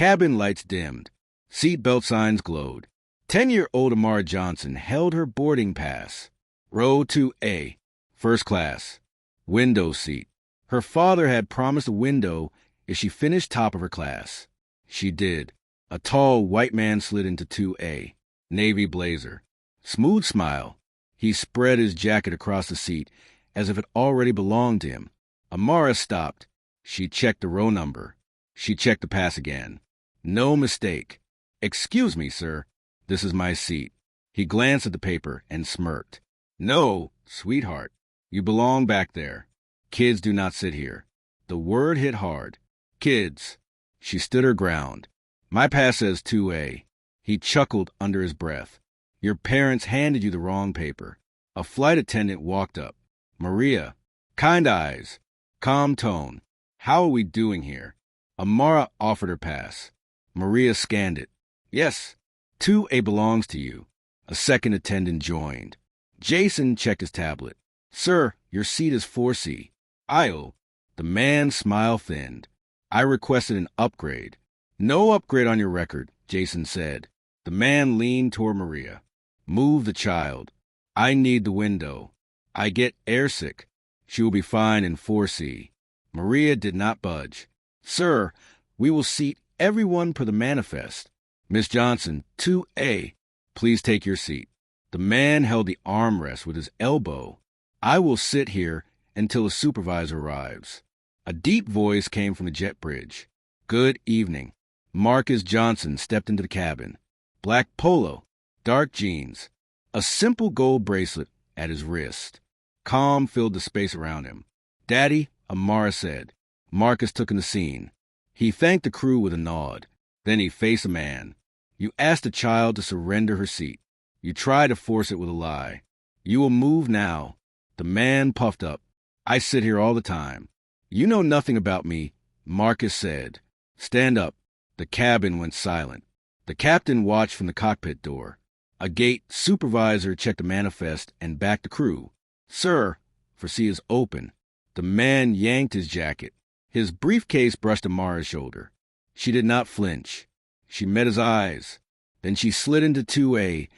Cabin lights dimmed. Seatbelt signs glowed. 10-year-old Amara Johnson held her boarding pass. Row 2A, first class, window seat. Her father had promised a window if she finished top of her class. She did. A tall white man slid into 2A, navy blazer. Smooth smile. He spread his jacket across the seat as if it already belonged to him. Amara stopped. She checked the row number. She checked the pass again. No mistake. "Excuse me, sir. This is my seat." He glanced at the paper and smirked. "No, sweetheart. You belong back there. Kids do not sit here." The word hit hard. Kids. She stood her ground. "My pass says 2A. He chuckled under his breath. "Your parents handed you the wrong paper." A flight attendant walked up. "Maria." Kind eyes. Calm tone. "How are we doing here?" Amara offered her pass. Maria scanned it. "Yes, 2A belongs to you." A second attendant joined. Jason checked his tablet. "Sir, your seat is 4C. Aisle." The man's smile thinned. "I requested an upgrade." "No upgrade on your record," Jason said. The man leaned toward Maria. "Move the child. I need the window. I get airsick. She will be fine in 4C. Maria did not budge. "Sir, we will seat everyone per the manifest." "Miss Johnson, 2A. Please take your seat." The man held the armrest with his elbow. "I will sit here until a supervisor arrives." A deep voice came from the jet bridge. "Good evening." Marcus Johnson stepped into the cabin. Black polo, dark jeans, a simple gold bracelet at his wrist. Calm filled the space around him. "Daddy," Amara said. Marcus took in the scene. He thanked the crew with a nod. Then he faced a man. "You asked the child to surrender her seat. You tried to force it with a lie. You will move now." The man puffed up. "I sit here all the time." "You know nothing about me," Marcus said. "Stand up." The cabin went silent. The captain watched from the cockpit door. A gate supervisor checked the manifest and backed the crew. "Sir," for C is open. The man yanked his jacket. His briefcase brushed Amara's shoulder. She did not flinch. She met his eyes. Then she slid into 2A,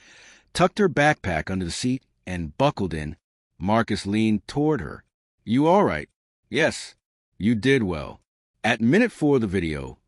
tucked her backpack under the seat, and buckled in. Marcus leaned toward her. "You all right?" "Yes." "You did well." At minute 4 of the video,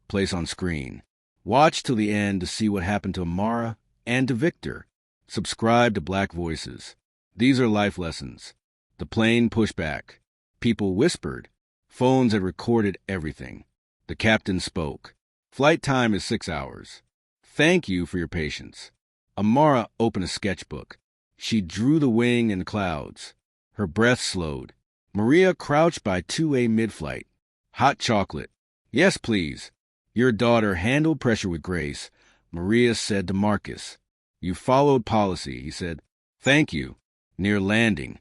place on screen. Watch till the end to see what happened to Amara and to Victor. Subscribe to Black Voices. These are life lessons. The plane pushed back. People whispered. Phones had recorded everything. The captain spoke. "Flight time is 6 hours. Thank you for your patience." Amara opened a sketchbook. She drew the wing in the clouds. Her breath slowed. Maria crouched by 2A mid-flight. "Hot chocolate." "Yes, please." "Your daughter handled pressure with grace," Maria said to Marcus. "You followed policy," he said. "Thank you." Near landing,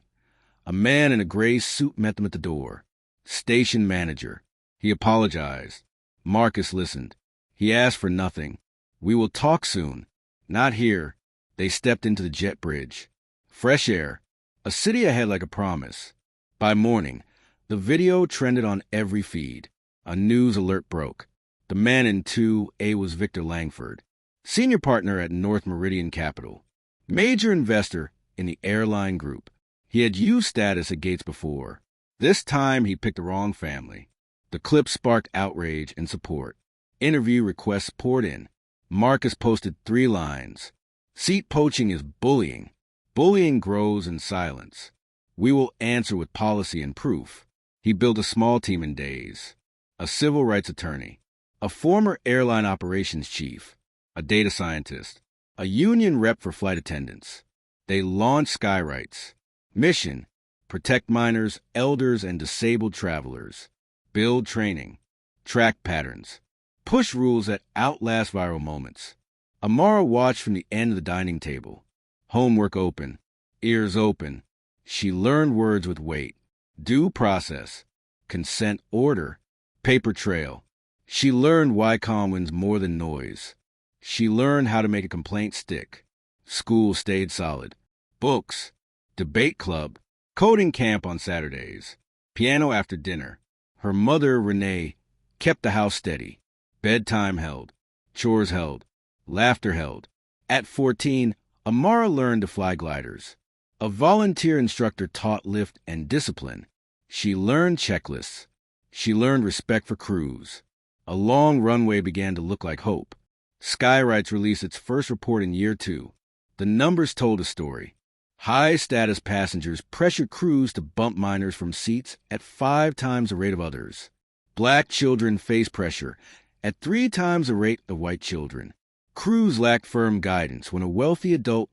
a man in a gray suit met them at the door. Station manager. He apologized. Marcus listened. He asked for nothing. "We will talk soon." "Not here." They stepped into the jet bridge. Fresh air. A city ahead like a promise. By morning, the video trended on every feed. A news alert broke. The man in 2A was Victor Langford, senior partner at North Meridian Capital, major investor in the Airline group. He had used status at Gates before. This time he picked the wrong family. The clip sparked outrage and support. Interview requests poured in. Marcus posted 3 lines. "Seat poaching is bullying. Bullying grows in silence. We will answer with policy and proof." He built a small team in days. A civil rights attorney, a former airline operations chief, a data scientist, a union rep for flight attendants. They launched Skyrights. Mission: protect minors, elders, and disabled travelers. Build training. Track patterns. Push rules that outlast viral moments. Amara watched from the end of the dining table. Homework open. Ears open. She learned words with weight. Due process. Consent order. Paper trail. She learned why calm wins more than noise. She learned how to make a complaint stick. School stayed solid. Books. Debate club. Coding camp on Saturdays. Piano after dinner. Her mother, Renee, kept the house steady. Bedtime held. Chores held. Laughter held. At 14, Amara learned to fly gliders. A volunteer instructor taught lift and discipline. She learned checklists. She learned respect for crews. A long runway began to look like hope. Skyrights released its first report in year 2. The numbers told a story. High-status passengers pressured crews to bump minors from seats at 5 times the rate of others. Black children faced pressure at 3 times the rate of white children. Crews lacked firm guidance when a wealthy adult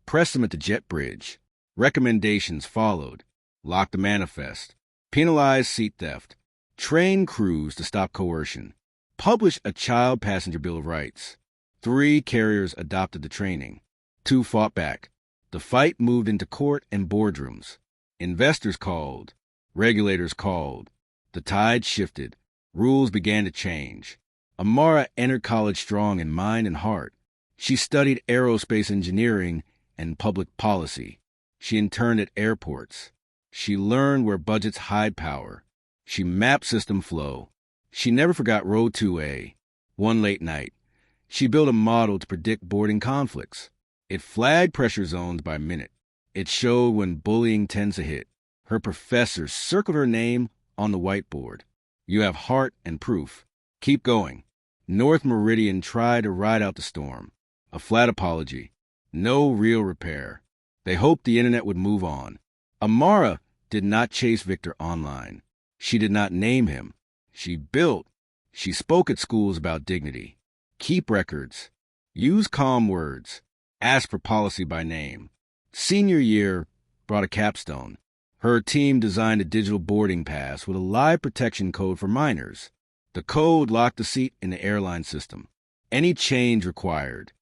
pressed them at the jet bridge. Recommendations followed. Lock the manifest. Penalize seat theft. Train crews to stop coercion. Publish a child passenger bill of rights. 3 carriers adopted the training. 2 fought back. The fight moved into court and boardrooms. Investors called. Regulators called. The tide shifted. Rules began to change. Amara entered college strong in mind and heart. She studied aerospace engineering and public policy. She interned at airports. She learned where budgets hide power. She mapped system flow. She never forgot row 2A. One late night, she built a model to predict boarding conflicts. It flagged pressure zones by minute. It showed when bullying tends to hit. Her professor circled her name on the whiteboard. You have heart and proof. Keep going. North Meridian tried to ride out the storm. A flat apology. No real repair. They hoped the internet would move on. Amara did not chase Victor online. She did not name him. She built. She spoke at schools about dignity. Keep records. Use calm words. Ask for policy by name. Senior year brought a capstone. Her team designed a digital boarding pass with a live protection code for minors. The code locked the seat in the airline system. Any change required.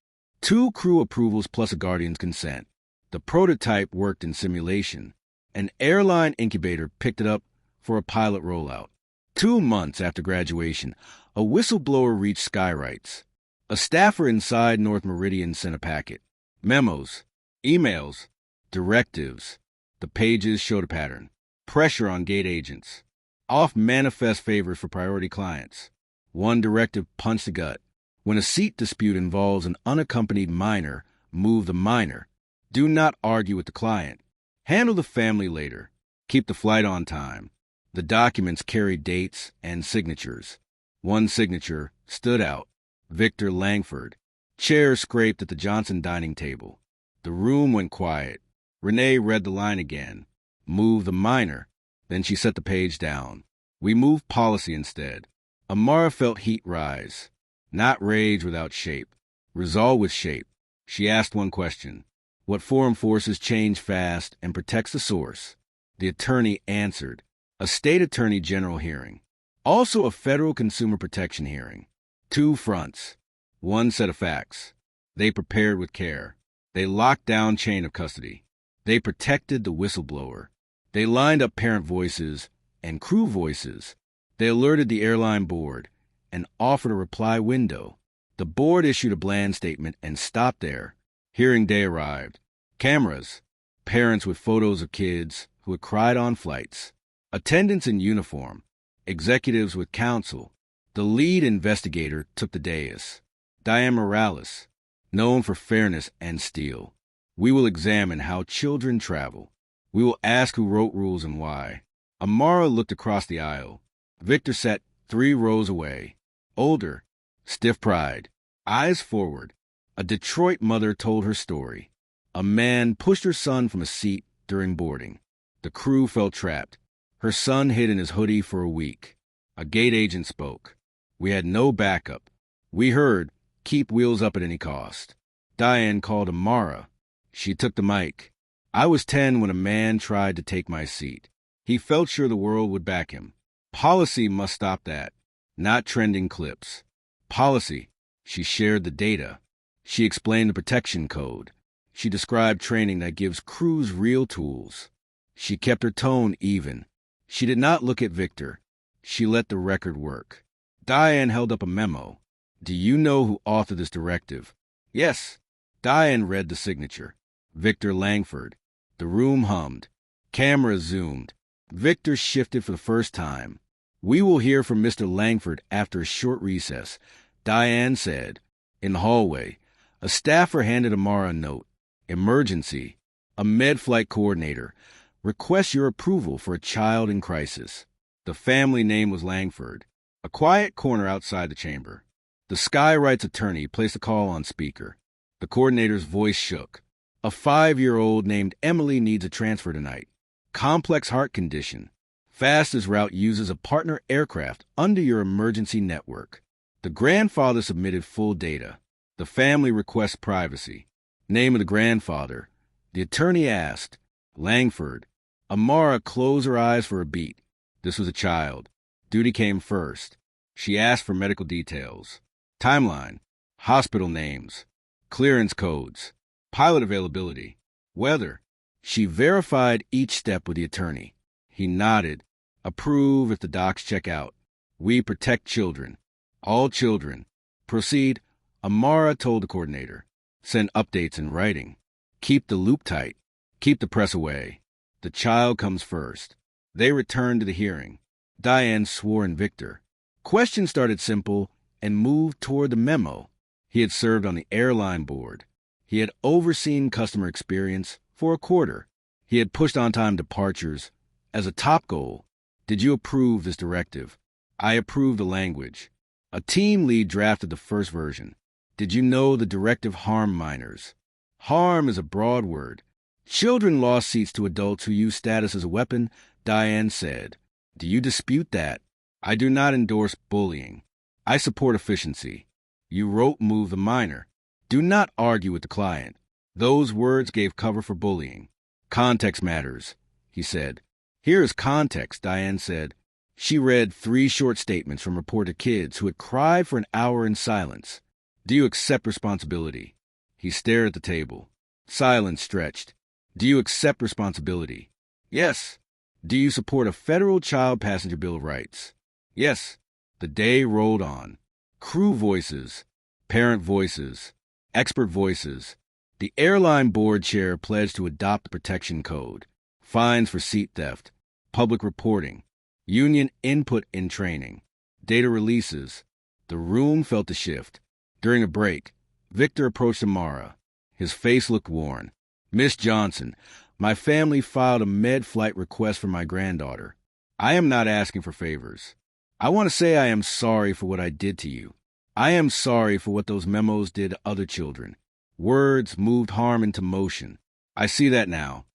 2 crew approvals plus a guardian's consent. The prototype worked in simulation. An airline incubator picked it up for a pilot rollout. 2 months after graduation, a whistleblower reached Skyrights. A staffer inside North Meridian sent a packet. Memos, emails, directives. The pages showed a pattern. Pressure on gate agents. Off-manifest favors for priority clients. One directive punched the gut. When a seat dispute involves an unaccompanied minor, move the minor. Do not argue with the client. Handle the family later. Keep the flight on time. The documents carried dates and signatures. One signature stood out. Victor Langford. Chairs scraped at the Johnson dining table. The room went quiet. Renee read the line again. Move the minor. Then she set the page down. We moved policy instead. Amara felt heat rise. Not rage without shape. Resolve with shape. She asked one question. What forum forces change fast and protects the source? The attorney answered. A state attorney general hearing. Also a federal consumer protection hearing. 2 fronts. One set of facts. They prepared with care. They locked down chain of custody. They protected the whistleblower. They lined up parent voices and crew voices. They alerted the airline board and offered a reply window. The board issued a bland statement and stopped there. Hearing day arrived. Cameras. Parents with photos of kids who had cried on flights. Attendants in uniform. Executives with counsel. The lead investigator took the dais. Diane Morales, known for fairness and steel. We will examine how children travel. We will ask who wrote rules and why. Amara looked across the aisle. Victor sat 3 rows away. Older, stiff pride, eyes forward. A Detroit mother told her story. A man pushed her son from a seat during boarding. The crew felt trapped. Her son hid in his hoodie for a week. A gate agent spoke. We had no backup. We heard, keep wheels up at any cost. Diane called Amara. She took the mic. I was 10 when a man tried to take my seat. He felt sure the world would back him. Policy must stop that. Not trending clips. Policy. She shared the data. She explained the protection code. She described training that gives crews real tools. She kept her tone even. She did not look at Victor. She let the record work. Diane held up a memo. Do you know who authored this directive? Yes. Diane read the signature. Victor Langford. The room hummed. Camera zoomed. Victor shifted for the first time. We will hear from Mr. Langford after a short recess, Diane said. In the hallway, a staffer handed Amara a note. Emergency. A med flight coordinator. Requests your approval for a child in crisis. The family name was Langford. A quiet corner outside the chamber. The Skywright's attorney placed a call on speaker. The coordinator's voice shook. A 5-year-old named Emily needs a transfer tonight. Complex heart condition. Fastest route uses a partner aircraft under your emergency network. The grandfather submitted full data. The family requests privacy. Name of the grandfather. The attorney asked. Langford. Amara closed her eyes for a beat. This was a child. Duty came first. She asked for medical details. Timeline. Hospital names. Clearance codes. Pilot availability. Weather. She verified each step with the attorney. He nodded. Approve if the docs check out. We protect children. All children. Proceed. Amara told the coordinator. Send updates in writing. Keep the loop tight. Keep the press away. The child comes first. They returned to the hearing. Diane swore in Victor. Questions started simple and moved toward the memo. He had served on the airline board. He had overseen customer experience for a quarter. He had pushed on-time departures as a top goal. Did you approve this directive? I approve the language. A team lead drafted the first version. Did you know the directive harmed minors? Harm is a broad word. Children lost seats to adults who use status as a weapon, Diane said. Do you dispute that? I do not endorse bullying. I support efficiency. You wrote move the minor. Do not argue with the client. Those words gave cover for bullying. Context matters, he said. Here is context, Diane said. She read 3 short statements from reported kids who had cried for an hour in silence. Do you accept responsibility? He stared at the table. Silence stretched. Do you accept responsibility? Yes. Do you support a federal child passenger bill of rights? Yes. The day rolled on. Crew voices, parent voices, expert voices. The airline board chair pledged to adopt the protection code. Fines for seat theft, public reporting, union input in training, data releases. The room felt the shift. During a break, Victor approached Amara. His face looked worn. Miss Johnson, my family filed a med flight request for my granddaughter. I am not asking for favors. I want to say I am sorry for what I did to you. I am sorry for what those memos did to other children. Words moved harm into motion. I see that now.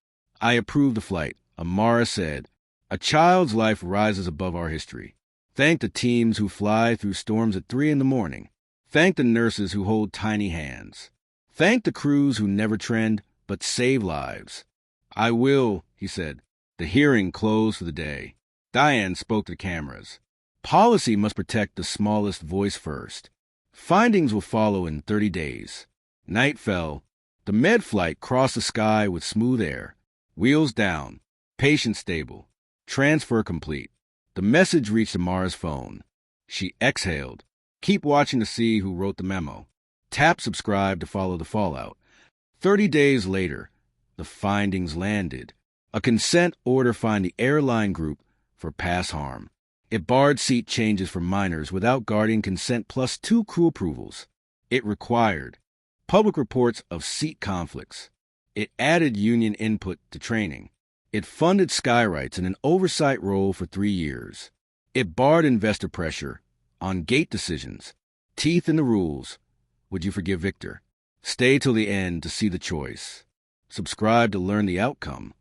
I approve the flight, Amara said. A child's life rises above our history. Thank the teams who fly through storms at 3 a.m. Thank the nurses who hold tiny hands. Thank the crews who never trend, but save lives. I will, he said. The hearing closed for the day. Diane spoke to the cameras. Policy must protect the smallest voice first. Findings will follow in 30 days. Night fell. The med flight crossed the sky with smooth air. Wheels down. Patient stable. Transfer complete. The message reached Amara's phone. She exhaled. Keep watching to see who wrote the memo. Tap subscribe to follow the fallout. 30 days later, the findings landed. A consent order fined the airline group for past harm. It barred seat changes for minors without guardian consent plus 2 crew approvals. It required public reports of seat conflicts. It added union input to training. It funded Skywrights in an oversight role for 3 years. It barred investor pressure on gate decisions. Teeth in the rules. Would you forgive Victor? Stay till the end to see the choice. Subscribe to learn the outcome.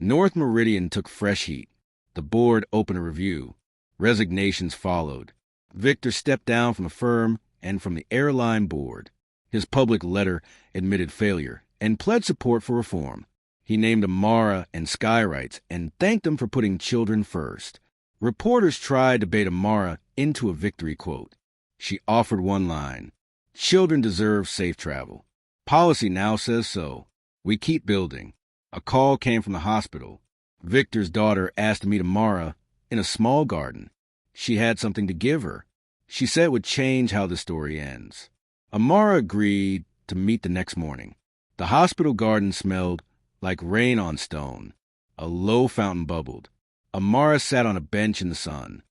North Meridian took fresh heat. The board opened a review. Resignations followed. Victor stepped down from the firm and from the airline board. His public letter admitted failure and pledged support for reform. He named Amara and Skywrights and thanked them for putting children first. Reporters tried to bait Amara into a victory quote. She offered one line. Children deserve safe travel. Policy now says so. We keep building. A call came from the hospital. Victor's daughter asked to meet Amara in a small garden. She had something to give her. She said it would change how the story ends. Amara agreed to meet the next morning. The hospital garden smelled like rain on stone. A low fountain bubbled. Amara sat on a bench in the sun.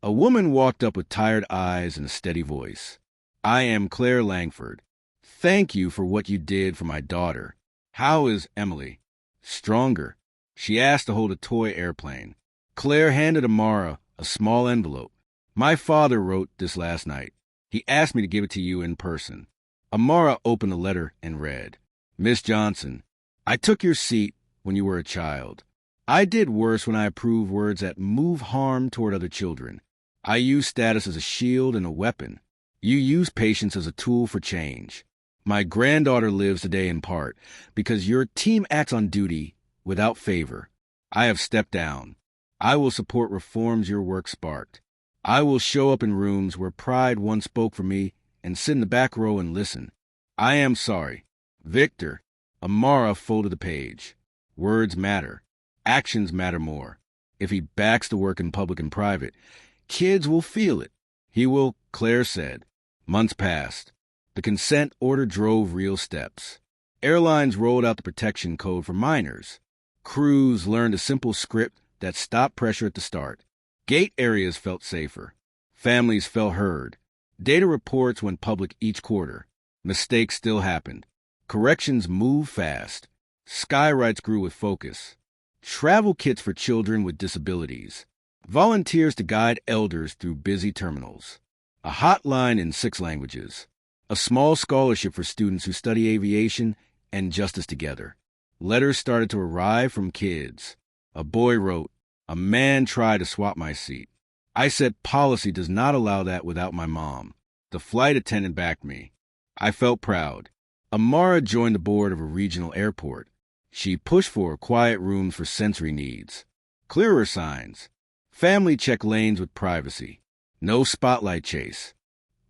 A woman walked up with tired eyes and a steady voice. "I am Claire Langford. Thank you for what you did for my daughter. How is Emily?" "Stronger." She asked to hold a toy airplane. Claire handed Amara a small envelope. "My father wrote this last night. He asked me to give it to you in person." Amara opened the letter and read, "Miss Johnson, I took your seat when you were a child. I did worse when I approved words that move harm toward other children. I used status as a shield and a weapon. You use patience as a tool for change. My granddaughter lives today in part because your team acts on duty without favor. I have stepped down. I will support reforms your work sparked. I will show up in rooms where pride once spoke for me and sit in the back row and listen. I am sorry. Victor." Amara folded the page. Words matter. Actions matter more. If he backs the work in public and private, kids will feel it. He will, Claire said. Months passed. The consent order drove real steps. Airlines rolled out the protection code for minors. Crews learned a simple script that stopped pressure at the start. Gate areas felt safer. Families felt heard. Data reports went public each quarter. Mistakes still happened. Corrections moved fast. Skyrights grew with focus. Travel kits for children with disabilities. Volunteers to guide elders through busy terminals. A hotline in 6 languages. A small scholarship for students who study aviation and justice together. Letters started to arrive from kids. A boy wrote, "A man tried to swap my seat. I said policy does not allow that without my mom. The flight attendant backed me. I felt proud." Amara joined the board of a regional airport. She pushed for quiet rooms for sensory needs. Clearer signs. Family check lanes with privacy. No spotlight chase.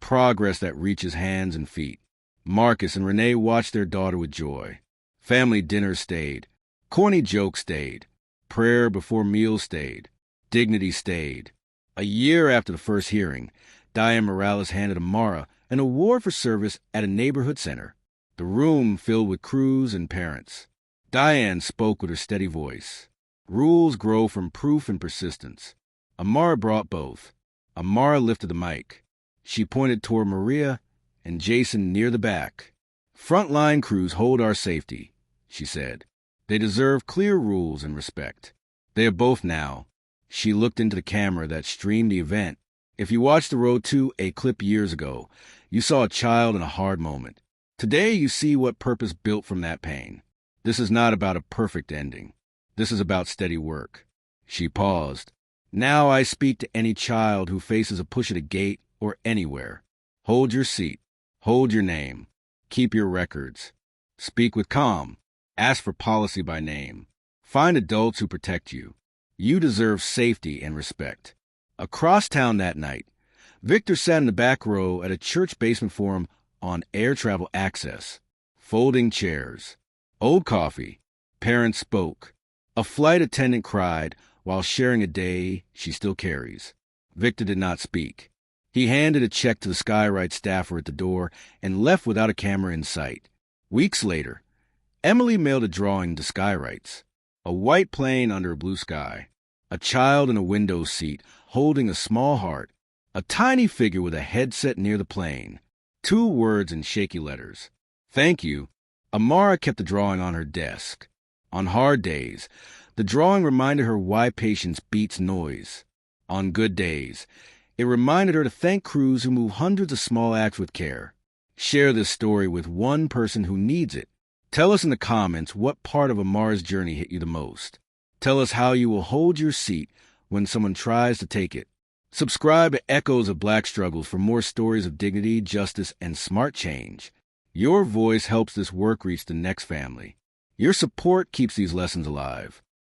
Progress that reaches hands and feet. Marcus and Renee watched their daughter with joy. Family dinners stayed. Corny jokes stayed. Prayer before meals stayed. Dignity stayed. A year after the first hearing, Diane Morales handed Amara an award for service at a neighborhood center. The room filled with crews and parents. Diane spoke with her steady voice. Rules grow from proof and persistence. Amara brought both. Amara lifted the mic. She pointed toward Maria and Jason near the back. "Frontline crews hold our safety," she said. "They deserve clear rules and respect. They are both now." She looked into the camera that streamed the event. If you watched the Road to a clip years ago, you saw a child in a hard moment. Today you see what purpose built from that pain. This is not about a perfect ending. This is about steady work. She paused. "Now I speak to any child who faces a push at a gate or anywhere. Hold your seat. Hold your name. Keep your records. Speak with calm. Ask for policy by name. Find adults who protect you. You deserve safety and respect." Across town that night, Victor sat in the back row at a church basement forum on air travel access. Folding chairs. Old coffee. Parents spoke. A flight attendant cried while sharing a day she still carries. Victor did not speak. He handed a check to the Skyrite staffer at the door and left without a camera in sight. Weeks later, Emily mailed a drawing to Skyrites. A white plane under a blue sky. A child in a window seat holding a small heart. A tiny figure with a headset near the plane. 2 words in shaky letters. "Thank you." Amara kept the drawing on her desk. On hard days, the drawing reminded her why patience beats noise. On good days, it reminded her to thank crews who move hundreds of small acts with care. Share this story with one person who needs it. Tell us in the comments what part of Amara's journey hit you the most. Tell us how you will hold your seat when someone tries to take it. Subscribe to Echoes of Black Struggles for more stories of dignity, justice, and smart change. Your voice helps this work reach the next family. Your support keeps these lessons alive.